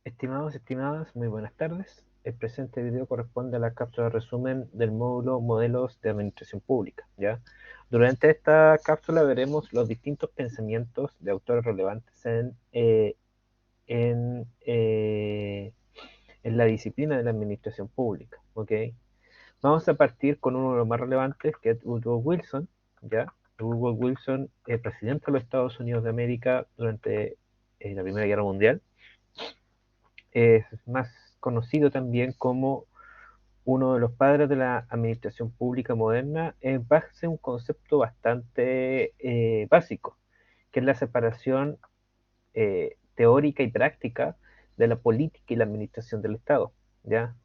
Estimados y estimadas, muy buenas tardes. El presente video corresponde a la cápsula de resumen del módulo Modelos de Administración Pública, ¿ya? Durante esta cápsula veremos los distintos pensamientos de autores relevantes en, eh, en la disciplina de la administración pública, ¿ok? Vamos a partir con uno de los más relevantes, que es Woodrow Wilson, ¿ya? Woodrow Wilson, presidente de los Estados Unidos de América durante la Primera Guerra Mundial. Es más conocido también como uno de los padres de la administración pública moderna, en base a un concepto bastante básico, que es la separación teórica y práctica de la política y la administración del Estado, ¿ya?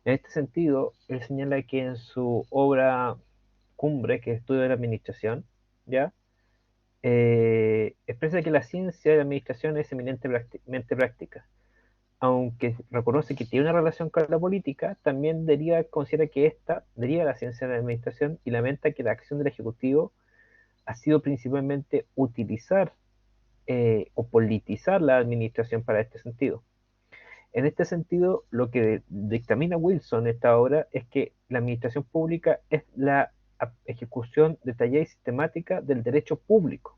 En este sentido, él señala que en su obra cumbre, que es Estudio de la Administración, ¿ya? Expresa que la ciencia de la administración es eminentemente práctica, aunque reconoce que tiene una relación con la política, también considera que esta deriva de la ciencia de la administración y lamenta que la acción del Ejecutivo ha sido principalmente utilizar o politizar la administración para este sentido. En este sentido, lo que dictamina Wilson en esta obra es que la administración pública es la ejecución detallada y sistemática del derecho público,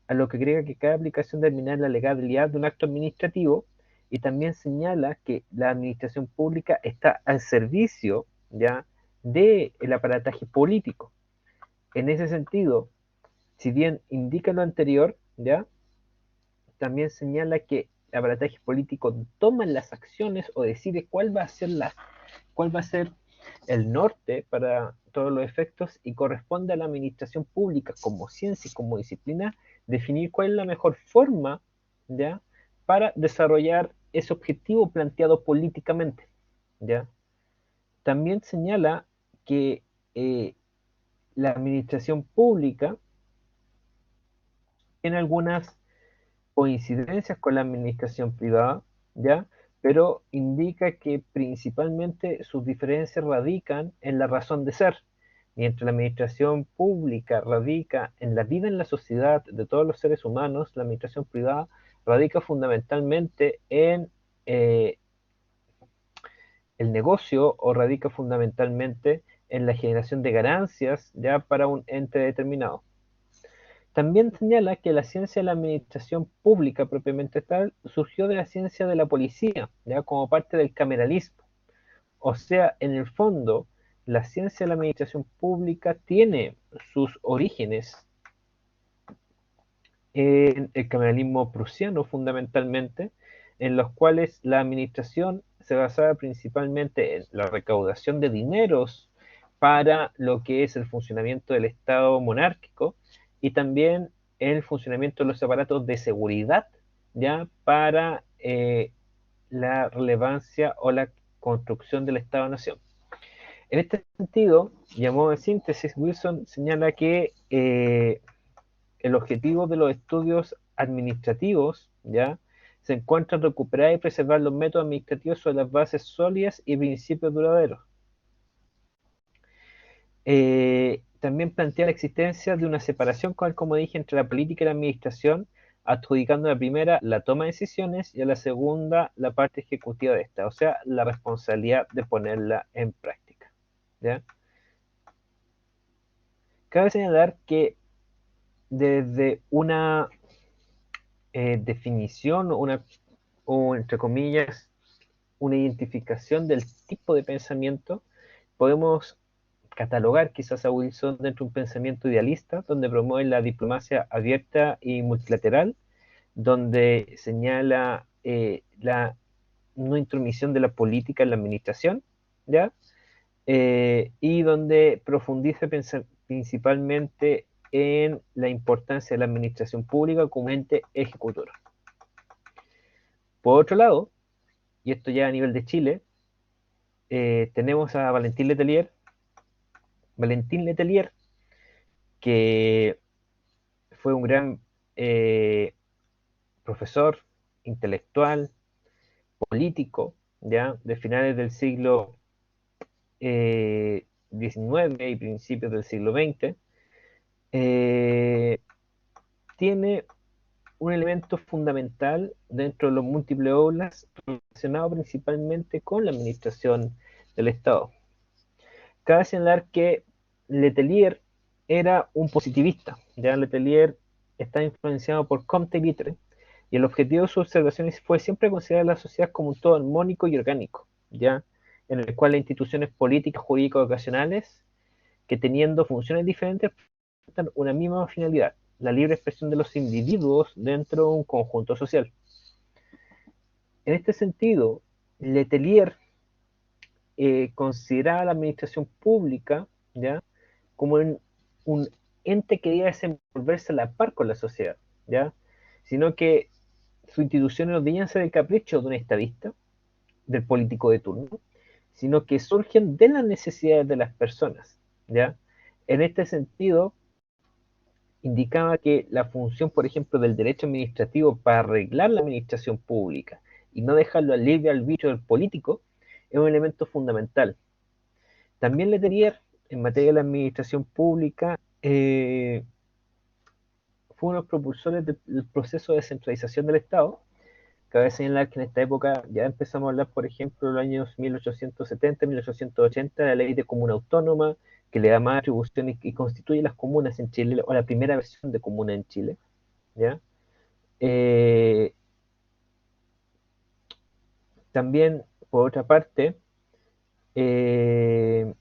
a lo que agrega que cada aplicación determina la legalidad de un acto administrativo y también señala que la administración pública está al servicio ya del aparataje político. En ese sentido, si bien indica lo anterior, ya también señala que el aparataje político toma las acciones o decide cuál va a ser el norte para todos los efectos y corresponde a la administración pública como ciencia y como disciplina definir cuál es la mejor forma, ¿ya? Para desarrollar ese objetivo planteado políticamente, ¿ya? También señala que la administración pública tiene algunas coincidencias con la administración privada, ¿ya? Pero indica que principalmente sus diferencias radican en la razón de ser. Mientras la administración pública radica en la vida en la sociedad de todos los seres humanos, la administración privada radica fundamentalmente en eh, el negocio o radica fundamentalmente en la generación de ganancias ya para un ente determinado. También señala que la ciencia de la administración pública propiamente tal surgió de la ciencia de la policía, ya como parte del cameralismo. O sea, en el fondo, la ciencia de la administración pública tiene sus orígenes en el cameralismo prusiano fundamentalmente, en los cuales la administración se basaba principalmente en la recaudación de dineros para lo que es el funcionamiento del Estado monárquico y también el funcionamiento de los aparatos de seguridad ya para la relevancia o la construcción del Estado-Nación. En este sentido, y a modo de síntesis, Wilson señala que el objetivo de los estudios administrativos, ¿ya? Se encuentra en recuperar y preservar los métodos administrativos sobre las bases sólidas y principios duraderos. También plantea la existencia de una separación, como dije, entre la política y la administración, adjudicando a la primera la toma de decisiones y a la segunda la parte ejecutiva de esta, o sea, la responsabilidad de ponerla en práctica. ¿Ya? Cabe señalar que desde una definición o entre comillas, una identificación del tipo de pensamiento, podemos catalogar quizás a Wilson dentro de un pensamiento idealista, donde promueve la diplomacia abierta y multilateral, donde señala la no intromisión de la política en la administración, ¿ya? Y donde profundiza principalmente en la importancia de la administración pública como ente ejecutor. Por otro lado, y esto ya a nivel de Chile, tenemos a Valentín Letelier, que fue un gran eh, profesor, intelectual, político, ya de finales del siglo XIX y principios del siglo XX, tiene un elemento fundamental dentro de los múltiples obras relacionado principalmente con la administración del Estado. Cabe señalar que Letelier era un positivista. Ya Letelier está influenciado por Comte y Mitre, y el objetivo de sus observaciones fue siempre considerar la sociedad como un todo armónico y orgánico, ya en el cual las instituciones políticas, jurídicas, ocasionales, que teniendo funciones diferentes, presentan una misma finalidad, la libre expresión de los individuos dentro de un conjunto social. En este sentido, Letelier consideraba la administración pública, ¿ya?, como un ente que debía desenvolverse a la par con la sociedad, ¿ya?, sino que sus instituciones no debían ser el capricho de un estadista, del político de turno, sino que surgen de las necesidades de las personas, ¿ya? En este sentido, indicaba que la función, por ejemplo, del derecho administrativo para arreglar la administración pública y no dejarlo al libre arbitrio del político es un elemento fundamental. También Letelier, en materia de la administración pública, fue uno de los propulsores del proceso de descentralización del Estado. Cabe señalar que en esta época ya empezamos a hablar, por ejemplo, en los años 1870, 1880, de la ley de comuna autónoma, que le da más atribuciones y constituye las comunas en Chile, o la primera versión de comuna en Chile, ¿ya? Eh, También, por otra parte, eh,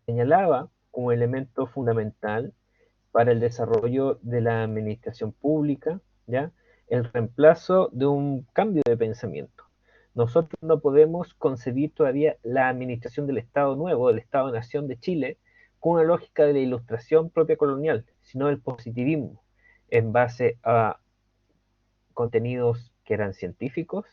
señalaba como elemento fundamental para el desarrollo de la administración pública, ¿ya?, el reemplazo de un cambio de pensamiento. Nosotros no podemos concebir todavía la administración del Estado nuevo, del Estado-Nación de Chile, con una lógica de la ilustración propia colonial, sino del positivismo, en base a contenidos que eran científicos,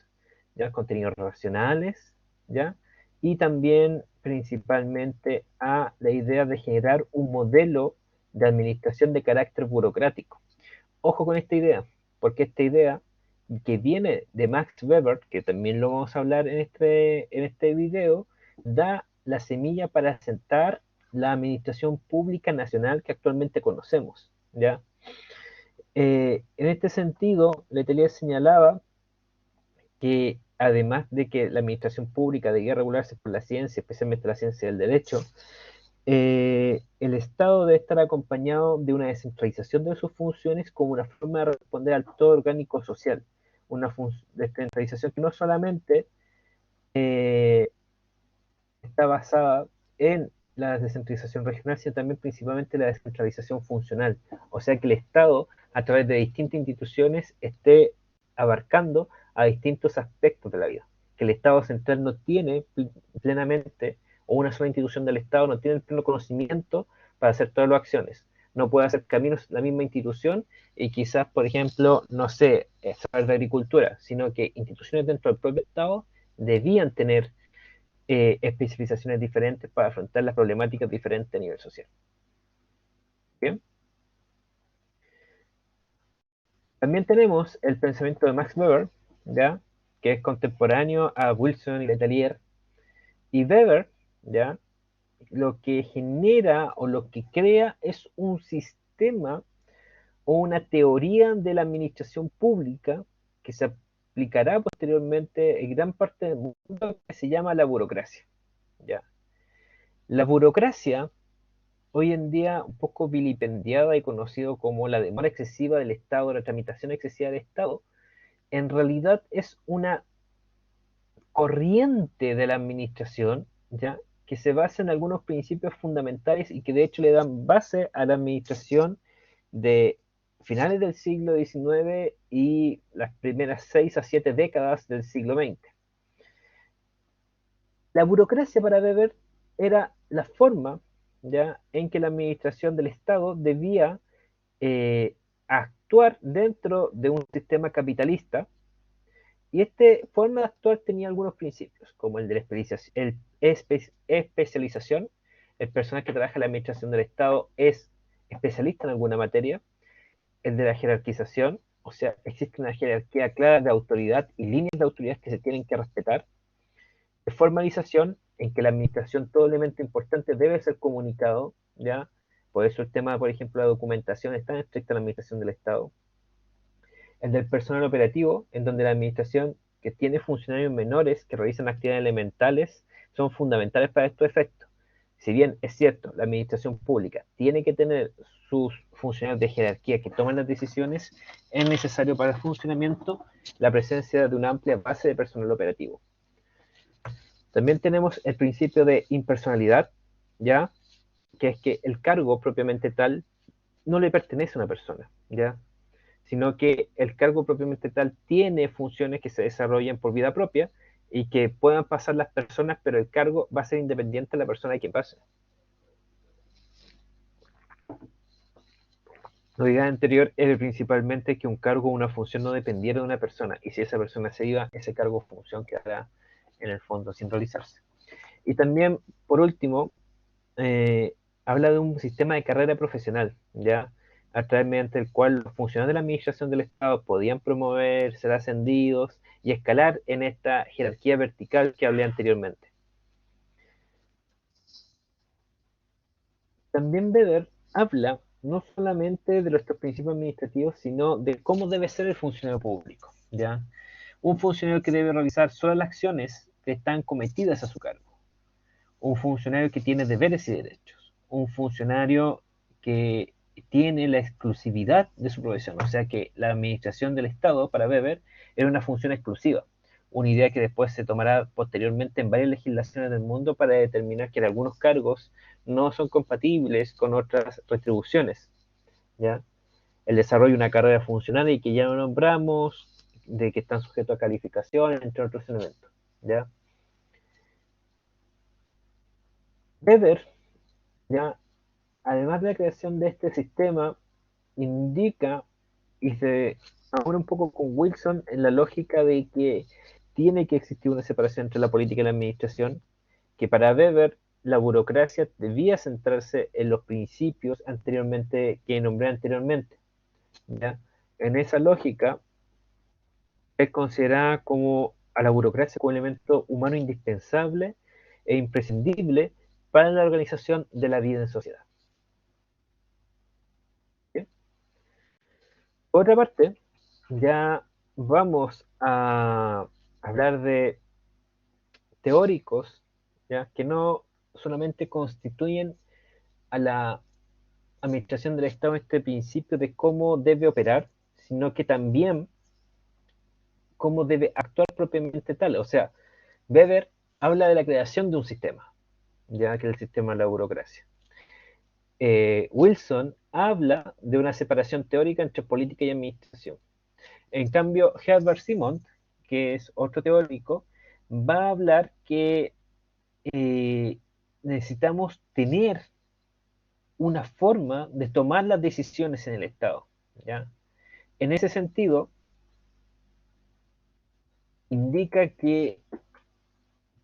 ¿ya?, contenidos racionales, ¿ya?, y también principalmente a la idea de generar un modelo de administración de carácter burocrático. Ojo con esta idea, porque esta idea que viene de Max Weber, que también lo vamos a hablar en este video, da la semilla para asentar la administración pública nacional que actualmente conocemos, ¿ya? En este sentido, Letelier señalaba que además de que la administración pública debía regularse por la ciencia, especialmente la ciencia del derecho, el Estado debe estar acompañado de una descentralización de sus funciones como una forma de responder al todo orgánico social, una descentralización que no solamente eh, está basada en la descentralización regional, sino también principalmente la descentralización funcional, o sea que el Estado, a través de distintas instituciones, esté abarcando a distintos aspectos de la vida, que el Estado central no tiene plenamente, o una sola institución del Estado no tiene el pleno conocimiento para hacer todas las acciones. No puede hacer caminos la misma institución y quizás, por ejemplo, no sé, saber de agricultura, sino que instituciones dentro del propio Estado debían tener especializaciones diferentes para afrontar las problemáticas diferentes a nivel social. Bien. También tenemos el pensamiento de Max Weber, ¿ya?, que es contemporáneo a Wilson y Letelier. Y Weber, ¿ya?, lo que genera o lo que crea es un sistema o una teoría de la administración pública que se aplicará posteriormente en gran parte del mundo, que se llama la burocracia, ¿ya? La burocracia, hoy en día un poco vilipendiada y conocido como la demora excesiva del Estado, la tramitación excesiva del Estado, en realidad es una corriente de la administración, ¿ya?, que se basa en algunos principios fundamentales y que de hecho le dan base a la administración de finales del siglo XIX y las primeras 6 a 7 décadas del siglo XX. La burocracia para Weber era la forma, ¿ya?, en que la administración del Estado debía actuar dentro de un sistema capitalista, y esta forma de actuar tenía algunos principios, como el de la especialización. El personal que trabaja en la administración del Estado es especialista en alguna materia. El de la jerarquización, o sea, existe una jerarquía clara de autoridad y líneas de autoridad que se tienen que respetar. De formalización, en que la administración, todo elemento importante debe ser comunicado, ¿ya? Por eso el tema, por ejemplo, la documentación es tan estricta en la administración del Estado. El del personal operativo, en donde la administración que tiene funcionarios menores que realizan actividades elementales son fundamentales para estos efectos. Si bien es cierto, la administración pública tiene que tener sus funcionarios de jerarquía que toman las decisiones, es necesario para el funcionamiento la presencia de una amplia base de personal operativo. También tenemos el principio de impersonalidad, ¿ya? Que es que el cargo propiamente tal no le pertenece a una persona, ¿ya? Sino que el cargo propiamente tal tiene funciones que se desarrollan por vida propia y que puedan pasar las personas, pero el cargo va a ser independiente de la persona de quien pase. La idea anterior era principalmente que un cargo o una función no dependiera de una persona, y si esa persona se iba, ese cargo o función quedará en el fondo sin realizarse. Y también, por último, habla de un sistema de carrera profesional, ¿ya? A través mediante el cual los funcionarios de la administración del Estado podían promover, ser ascendidos y escalar en esta jerarquía vertical que hablé anteriormente. También Weber habla no solamente de nuestros principios administrativos, sino de cómo debe ser el funcionario público, ¿ya? Un funcionario que debe realizar solo las acciones que están cometidas a su cargo. Un funcionario que tiene deberes y derechos. Un funcionario que tiene la exclusividad de su profesión. O sea que la administración del Estado, para Weber, era una función exclusiva. Una idea que después se tomará posteriormente en varias legislaciones del mundo para determinar que algunos cargos no son compatibles con otras retribuciones, ¿ya? El desarrollo de una carrera funcional y que ya lo nombramos, de que están sujetos a calificación, entre otros elementos, ¿ya? Weber, ¿ya? Además de la creación de este sistema, indica y se ahora un poco con Wilson en la lógica de que tiene que existir una separación entre la política y la administración, que para Weber la burocracia debía centrarse en los principios anteriormente que nombré anteriormente, ¿ya? En esa lógica es considerada como a la burocracia como un elemento humano indispensable e imprescindible para la organización de la vida en sociedad. ¿Sí? Por otra parte, ya vamos a hablar de teóricos, ¿ya? Que no solamente constituyen a la administración del Estado este principio de cómo debe operar, sino que también cómo debe actuar propiamente tal. O sea, Weber habla de la creación de un sistema, ya que es el sistema de la burocracia. Wilson habla de una separación teórica entre política y administración. En cambio, Herbert Simon, que es otro teórico, va a hablar que necesitamos tener una forma de tomar las decisiones en el Estado, ¿ya? En ese sentido, indica que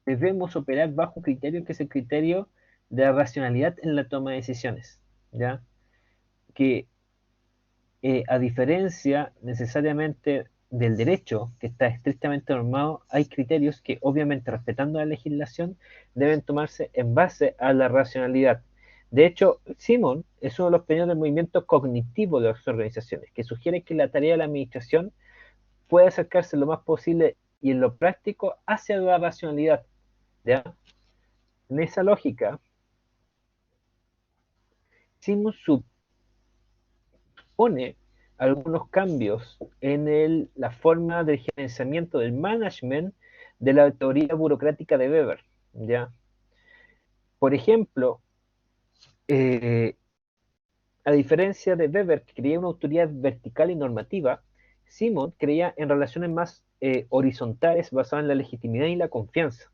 debemos operar bajo un criterio que es el criterio de la racionalidad en la toma de decisiones, ¿ya? Que a diferencia necesariamente del derecho, que está estrictamente normado, hay criterios que, obviamente, respetando la legislación, deben tomarse en base a la racionalidad. De hecho, Simon es uno de los pioneros del movimiento cognitivo de las organizaciones, que sugiere que la tarea de la administración puede acercarse lo más posible y en lo práctico hacia la racionalidad, ¿ya? En esa lógica, Simon supone algunos cambios en la forma de gerenciamiento del management de la teoría burocrática de Weber, ¿ya? Por ejemplo, eh, a diferencia de Weber, que creía una autoridad vertical y normativa, Simon creía en relaciones más horizontales basadas en la legitimidad y la confianza.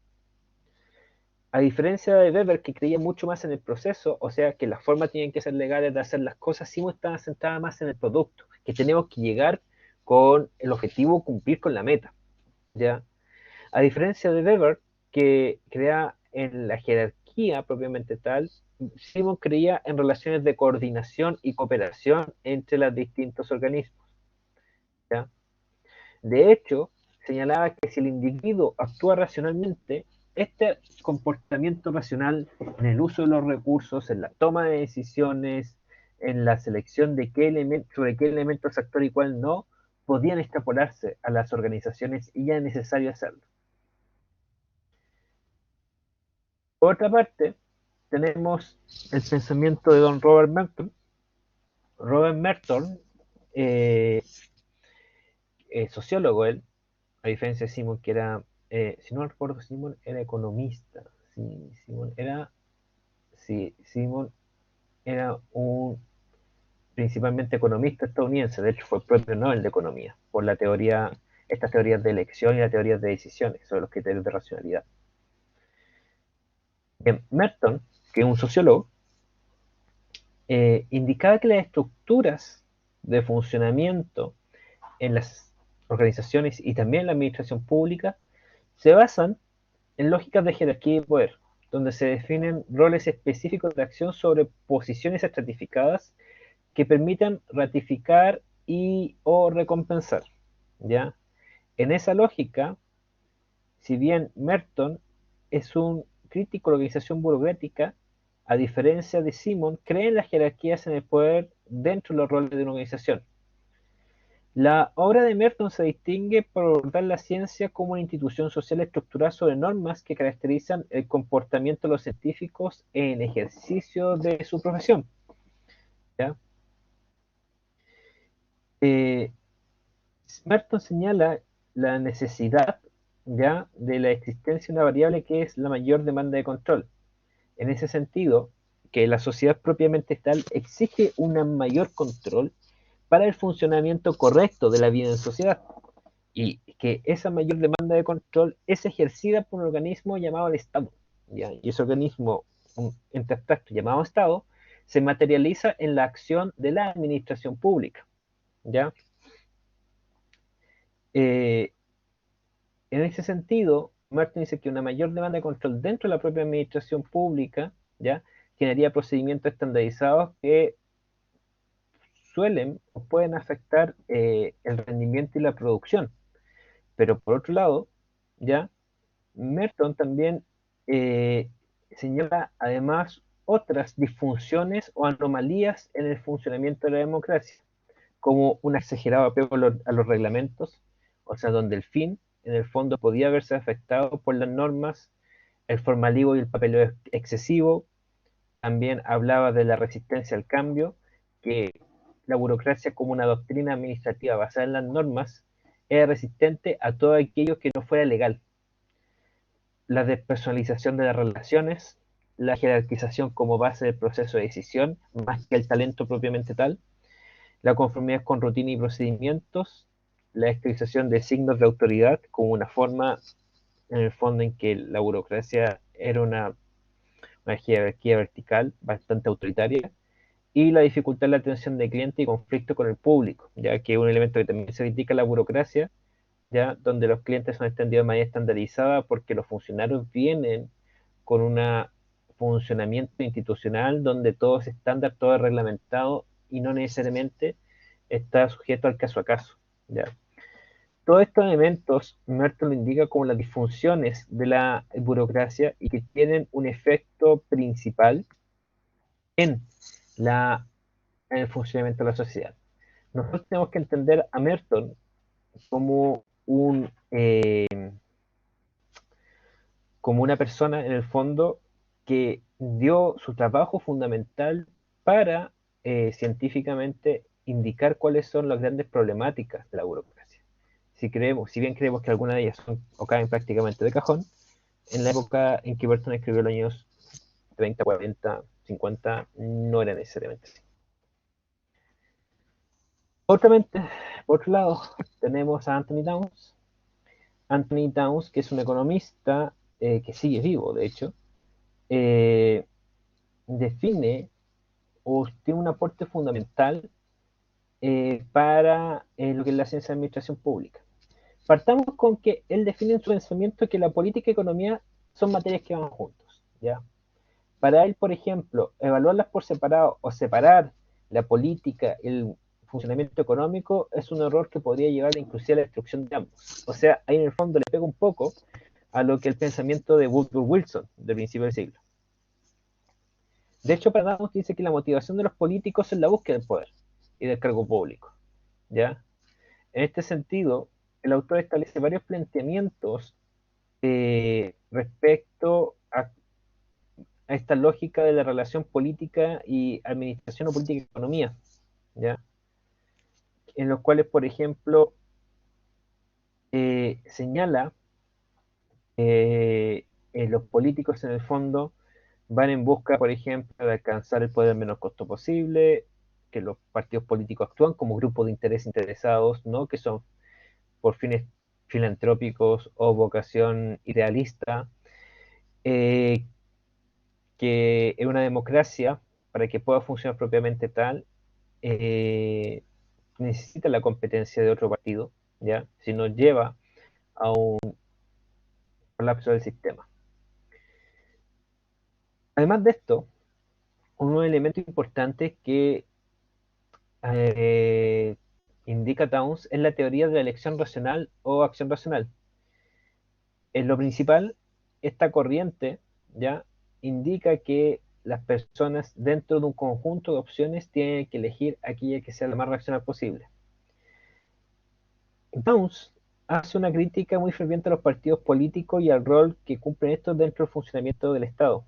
A diferencia de Weber, que creía mucho más en el proceso, o sea, que las formas tienen que ser legales de hacer las cosas, Simon estaba centrada más en el producto, que tenemos que llegar con el objetivo cumplir con la meta, ¿ya? A diferencia de Weber, que crea en la jerarquía propiamente tal, Simon creía en relaciones de coordinación y cooperación entre los distintos organismos, ¿ya? De hecho, señalaba que si el individuo actúa racionalmente, este comportamiento racional en el uso de los recursos, en la toma de decisiones, en la selección de sobre qué elementos actuar y cuál no, podían extrapolarse a las organizaciones y ya es necesario hacerlo. Por otra parte, tenemos el pensamiento de don Robert Merton. Robert Merton, sociólogo él, a diferencia de Simon, que era, si no recuerdo, Simon era economista. Sí, Simon era un principalmente economista estadounidense, de hecho fue premio Nobel de Economía, por la teoría, estas teorías de elección y las teorías de decisiones sobre los criterios de racionalidad. Merton, que es un sociólogo, indicaba que las estructuras de funcionamiento en las organizaciones y también en la administración pública se basan en lógicas de jerarquía y poder, donde se definen roles específicos de acción sobre posiciones estratificadas que permitan ratificar y o recompensar, ¿ya? En esa lógica, si bien Merton es un crítico de la organización burocrática, a diferencia de Simon, cree en las jerarquías en el poder dentro de los roles de una organización. La obra de Merton se distingue por abordar la ciencia como una institución social estructurada sobre normas que caracterizan el comportamiento de los científicos en ejercicio de su profesión, ¿ya? Eh, Merton señala la necesidad, ¿ya?, de la existencia de una variable que es la mayor demanda de control. En ese sentido, que la sociedad propiamente tal exige un mayor control para el funcionamiento correcto de la vida en sociedad, y que esa mayor demanda de control es ejercida por un organismo llamado el Estado, ¿ya? Y ese organismo, un ente abstracto llamado Estado, se materializa en la acción de la administración pública, ¿ya? Eh, En ese sentido, Martin dice que una mayor demanda de control dentro de la propia administración pública, ¿ya?, generaría procedimientos estandarizados que suelen o pueden afectar el rendimiento y la producción. Pero por otro lado, ¿ya?, Merton también eh, señala además otras disfunciones o anomalías en el funcionamiento de la democracia, como un exagerado apego a los reglamentos, o sea, donde el fin, en el fondo, podía verse afectado por las normas, el formalismo y el papeleo excesivo. También hablaba de la resistencia al cambio, que la burocracia como una doctrina administrativa basada en las normas era resistente a todo aquello que no fuera legal. La despersonalización de las relaciones, la jerarquización como base del proceso de decisión, más que el talento propiamente tal, la conformidad con rutina y procedimientos, la estilización de signos de autoridad como una forma, en el fondo, en que la burocracia era una jerarquía vertical bastante autoritaria, y la dificultad en la atención del cliente y conflicto con el público, ya que es un elemento que también se critica en la burocracia, ya donde los clientes son extendidos de manera estandarizada porque los funcionarios vienen con un funcionamiento institucional donde todo es estándar, todo es reglamentado y no necesariamente está sujeto al caso a caso, ¿ya? Todos estos elementos Merton lo indica como las disfunciones de la burocracia y que tienen un efecto principal en, la, en el funcionamiento de la sociedad. Nosotros tenemos que entender a Merton como como una persona, en el fondo, que dio su trabajo fundamental para científicamente indicar cuáles son las grandes problemáticas de la burocracia. Si bien creemos que algunas de ellas son o caen prácticamente de cajón, en la época en que Burton escribió los años 30, 40, 50, no era necesariamente así. Otramente, por otro lado, tenemos a Anthony Downs. Anthony Downs, que es un economista que sigue vivo, de hecho, eh, define o tiene un aporte fundamental para lo que es la ciencia de administración pública. Partamos con que él define en su pensamiento que la política y economía son materias que van juntos, ¿ya? Para él, por ejemplo, evaluarlas por separado o separar la política, el funcionamiento económico, es un error que podría llevar inclusive a la destrucción de ambos. O sea, ahí en el fondo le pega un poco a lo que el pensamiento de Woodrow Wilson del principio del siglo. De hecho, para Downs dice que la motivación de los políticos es la búsqueda del poder y del cargo público, ¿ya? En este sentido, el autor establece varios planteamientos respecto a esta lógica de la relación política y administración o política y economía, ¿ya? En los cuales, por ejemplo, señala los políticos en el fondo van en busca, por ejemplo, de alcanzar el poder al menos costo posible, que los partidos políticos actúan como grupos de interés interesados, ¿no? Que son por fines filantrópicos o vocación idealista, eh, que en una democracia, para que pueda funcionar propiamente tal, eh, necesita la competencia de otro partido, ¿ya? Si no lleva a un colapso del sistema. Además de esto, un elemento importante que eh, indica Towns es la teoría de la elección racional o acción racional. En lo principal, esta corriente ya indica que las personas dentro de un conjunto de opciones tienen que elegir aquella que sea la más racional posible. Towns hace una crítica muy ferviente a los partidos políticos y al rol que cumplen estos dentro del funcionamiento del Estado.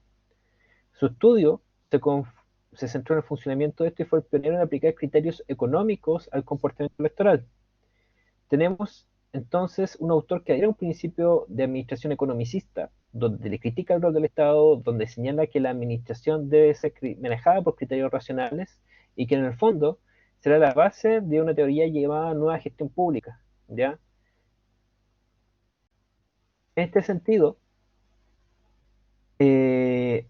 Su estudio se centró en el funcionamiento de esto y fue el pionero en aplicar criterios económicos al comportamiento electoral. Tenemos entonces un autor que adhiere a un principio de administración economicista, donde le critica el rol del Estado, donde señala que la administración debe ser manejada por criterios racionales y que en el fondo será la base de una teoría llamada nueva gestión pública, ¿ya? En este sentido, eh,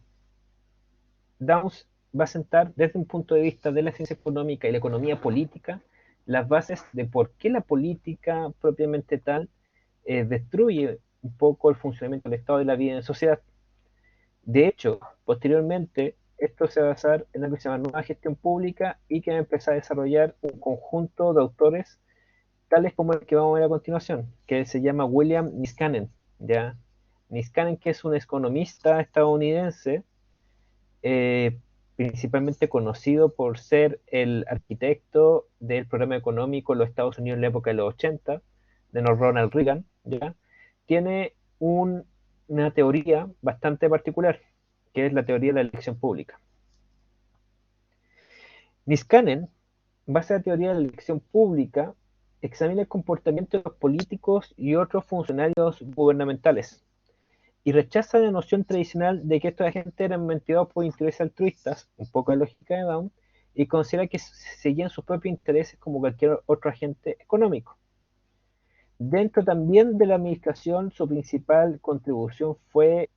Downs va a sentar desde un punto de vista de la ciencia económica y la economía política las bases de por qué la política propiamente tal destruye un poco el funcionamiento del Estado y la vida en sociedad. De hecho, posteriormente, esto se va a basar en algo que se llama nueva gestión pública y que va a empezar a desarrollar un conjunto de autores tales como el que vamos a ver a continuación, que se llama William Niskanen, ¿ya? Niskanen, que es un economista estadounidense, eh, principalmente conocido por ser el arquitecto del programa económico en los Estados Unidos en la época de los 80, de Ronald Reagan, ¿ya? Tiene una teoría bastante particular, que es la teoría de la elección pública. Niskanen, en base a la teoría de la elección pública, examina el comportamiento de los políticos y otros funcionarios gubernamentales y rechaza la noción tradicional de que estos agentes eran motivados por intereses altruistas, un poco la lógica de Down, y considera que seguían sus propios intereses como cualquier otro agente económico. Dentro también de la administración, su principal contribución fue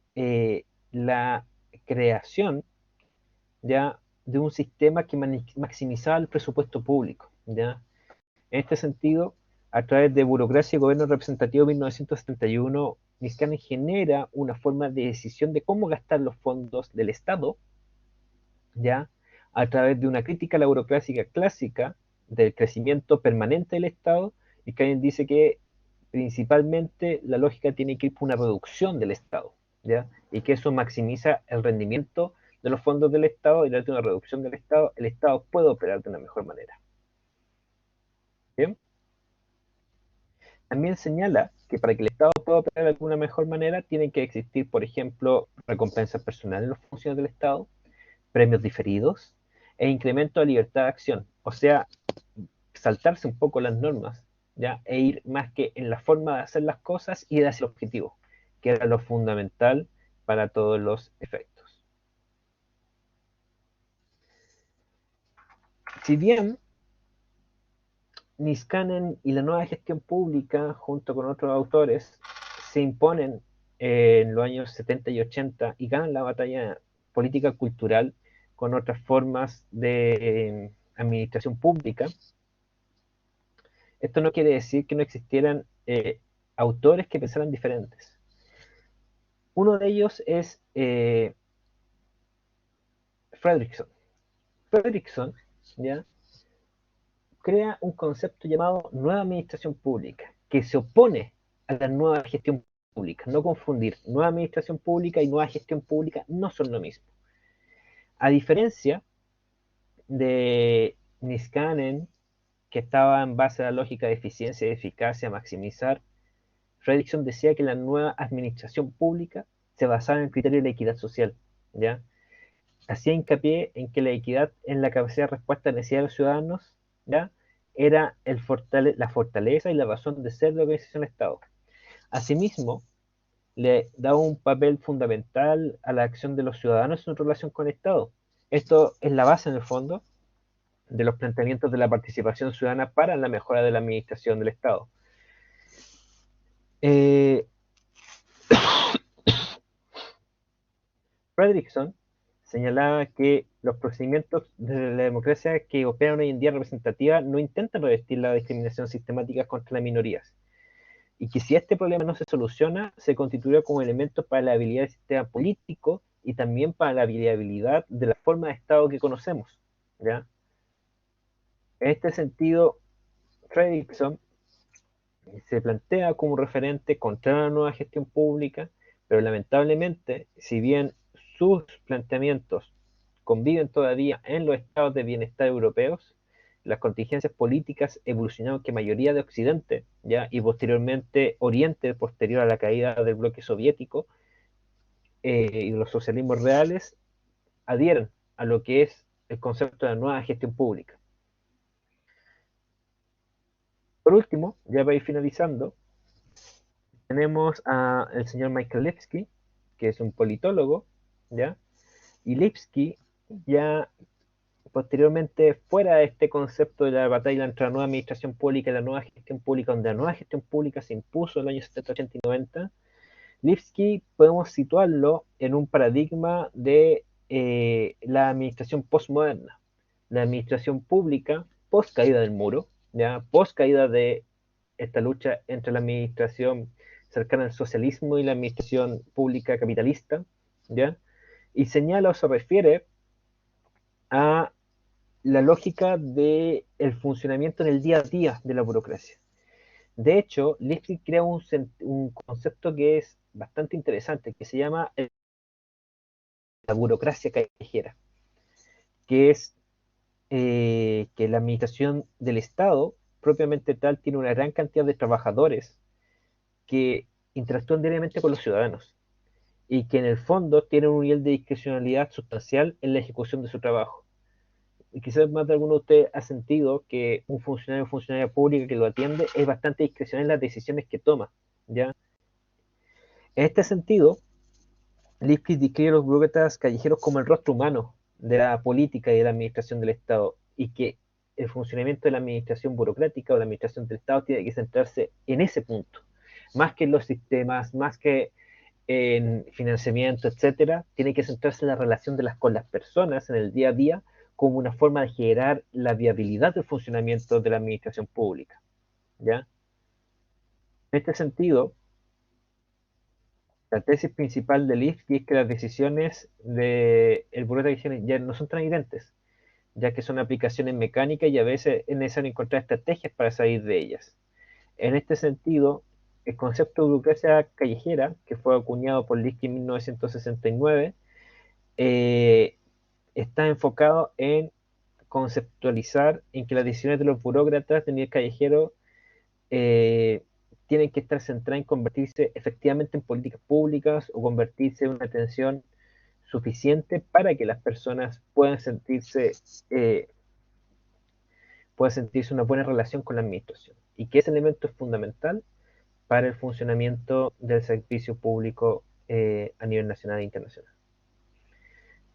la creación ya de un sistema que maximizaba el presupuesto público. ¿Ya? En este sentido, a través de Burocracia y Gobierno Representativo 1971, Niskanen genera una forma de decisión de cómo gastar los fondos del Estado, ¿ya? A través de una crítica a la burocracia clásica del crecimiento permanente del Estado, y Niskanen dice que principalmente la lógica tiene que ir por una reducción del Estado, ¿ya? Y que eso maximiza el rendimiento de los fondos del Estado y de una reducción del Estado, el Estado puede operar de una mejor manera. ¿Bien? También señala que para que el Estado pueda operar de alguna mejor manera, tienen que existir, por ejemplo, recompensas personales en los funcionarios del Estado, premios diferidos e incremento de libertad de acción. O sea, saltarse un poco las normas, ¿ya? E ir más que en la forma de hacer las cosas y de hacia el objetivo, que era lo fundamental para todos los efectos. Si bien Niskanen y la nueva gestión pública, junto con otros autores, se imponen en los años 70 y 80 y ganan la batalla política cultural con otras formas de administración pública. Esto no quiere decir que no existieran autores que pensaran diferentes. Uno de ellos es Fredrickson. Fredrickson, ¿ya? Crea un concepto llamado nueva administración pública, que se opone a la nueva gestión pública. No confundir, nueva administración pública y nueva gestión pública no son lo mismo. A diferencia de Niskanen, que estaba en base a la lógica de eficiencia y eficacia, maximizar, Fredrickson decía que la nueva administración pública se basaba en el criterio de la equidad social, ¿ya? Hacía hincapié en que la equidad en la capacidad de respuesta a las necesidades de los ciudadanos, ¿ya? Era la fortaleza y la razón de ser de la organización del Estado. Asimismo, le da un papel fundamental a la acción de los ciudadanos en relación con el Estado. Esto es la base, en el fondo, de los planteamientos de la participación ciudadana para la mejora de la administración del Estado. Fredrickson señalaba que los procedimientos de la democracia que operan hoy en día representativa no intentan revestir la discriminación sistemática contra las minorías, y que si este problema no se soluciona, se constituirá como elemento para la habilidad del sistema político y también para la viabilidad de la forma de Estado que conocemos, ¿ya? En este sentido, Fredrickson se plantea como un referente contra la nueva gestión pública, pero lamentablemente, si bien sus planteamientos conviven todavía en los estados de bienestar europeos, las contingencias políticas evolucionaron que mayoría de Occidente, ¿ya? Y posteriormente Oriente, posterior a la caída del bloque soviético, y los socialismos reales, adhieren a lo que es el concepto de la nueva gestión pública. Por último, ya para ir finalizando, tenemos al señor Michael Lipsky, que es un politólogo, ¿ya? Y Lipsky ya posteriormente, fuera de este concepto de la batalla entre la nueva administración pública y la nueva gestión pública, donde la nueva gestión pública se impuso en los años 70, 80 y 90, Lipsky podemos situarlo en un paradigma de la administración postmoderna, la administración pública post caída del muro, ¿ya? Post caída de esta lucha entre la administración cercana al socialismo y la administración pública capitalista, ¿ya? Y señala o se refiere a la lógica del funcionamiento en el día a día de la burocracia. De hecho, Lipsky crea un concepto que es bastante interesante, que se llama la burocracia callejera, que es que la administración del Estado, propiamente tal, tiene una gran cantidad de trabajadores que interactúan diariamente con los ciudadanos y que en el fondo tienen un nivel de discrecionalidad sustancial en la ejecución de su trabajo. Y quizás más de alguno de ustedes ha sentido que un funcionario o funcionaria pública que lo atiende es bastante discrecional en las decisiones que toma, ¿ya? En este sentido, Lipkin describe a los burócratas callejeros como el rostro humano de la política y de la administración del Estado, y que el funcionamiento de la administración burocrática o la administración del Estado tiene que centrarse en ese punto, más que en los sistemas, más que en financiamiento, etcétera, tiene que centrarse en la relación con las personas en el día a día como una forma de generar la viabilidad del funcionamiento de la administración pública, ¿ya? En este sentido, la tesis principal de Lipsky es que las decisiones del burócrata de higiene ya no son tan evidentes, ya que son aplicaciones mecánicas y a veces es necesario encontrar estrategias para salir de ellas. En este sentido, el concepto de burocracia callejera, que fue acuñado por Lipsky en 1969, está enfocado en conceptualizar en que las decisiones de los burócratas de nivel callejero eh, tienen que estar centradas en convertirse efectivamente en políticas públicas o convertirse en una atención suficiente para que las personas eh, puedan sentirse una buena relación con la administración, y que ese elemento es fundamental para el funcionamiento del servicio público a nivel nacional e internacional.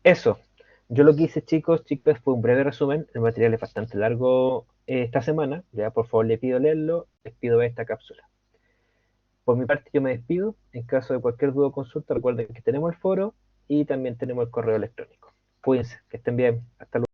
Eso, yo lo que hice, chicos, chicas, fue un breve resumen. El material es bastante largo esta semana. Ya, por favor, les pido leerlo. Les pido ver esta cápsula. Por mi parte, yo me despido. En caso de cualquier duda o consulta, recuerden que tenemos el foro y también tenemos el correo electrónico. Cuídense, que estén bien. Hasta luego.